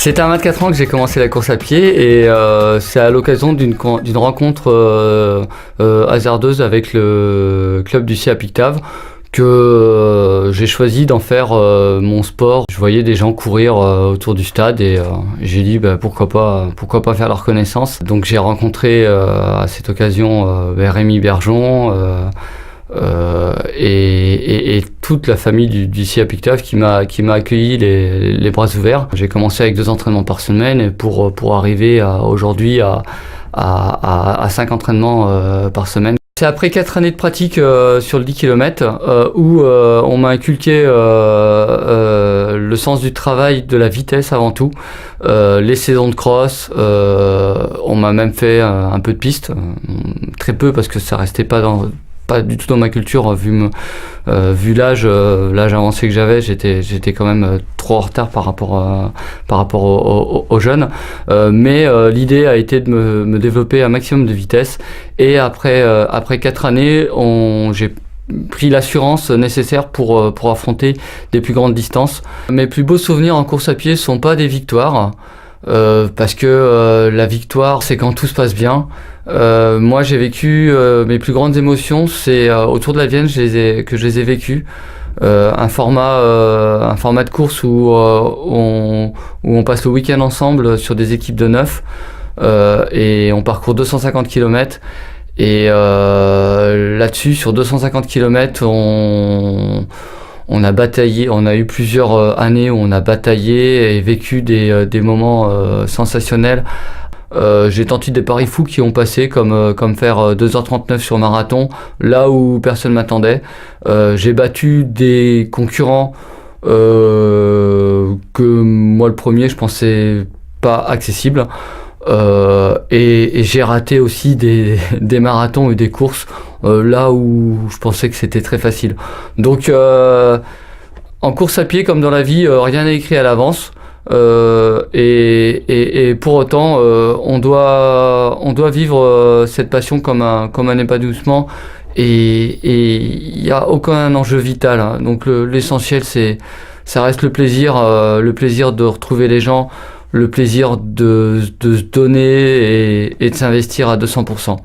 C'était à 24 ans que j'ai commencé la course à pied et c'est à l'occasion d'une rencontre hasardeuse avec le club du CA Pictave que j'ai choisi d'en faire mon sport. Je voyais des gens courir autour du stade et j'ai dit pourquoi pas faire leur connaissance. Donc j'ai rencontré à cette occasion Rémi Bergeon et toute la famille du CA Pictave qui m'a accueilli les bras ouverts. J'ai commencé avec 2 entraînements par semaine pour arriver aujourd'hui à 5 entraînements par semaine. C'est après 4 années de pratique sur le 10 km où on m'a inculqué le sens du travail, de la vitesse avant tout, les saisons de cross, on m'a même fait un peu de piste, très peu parce que ça restait pas du tout dans ma culture vu l'âge avancé que j'avais. J'étais quand même trop en retard par rapport aux jeunes, mais l'idée a été de me développer un maximum de vitesse et après 4 années j'ai pris l'assurance nécessaire pour affronter des plus grandes distances. Mes plus beaux souvenirs en course à pied sont pas des victoires, parce que la victoire c'est quand tout se passe bien. Moi j'ai vécu mes plus grandes émotions, c'est autour de la Vienne que je les ai vécues. Un format de course où on passe le week-end ensemble sur des équipes de 9 et on parcourt 250 km. Et là-dessus, sur 250 km, on a bataillé, on a eu plusieurs années où on a bataillé et vécu des moments sensationnels. J'ai tenté des paris fous qui ont passé, comme faire 2h39 sur marathon, là où personne m'attendait. J'ai battu des concurrents que moi le premier je pensais pas accessible. Et j'ai raté aussi des marathons et des courses là où je pensais que c'était très facile. Donc en course à pied comme dans la vie, rien n'est écrit à l'avance. Et pour autant on doit vivre cette passion comme un épanouissement et il n'y a aucun enjeu vital, hein. Donc l'essentiel ça reste le plaisir de retrouver les gens, le plaisir de se donner et de s'investir à 200%.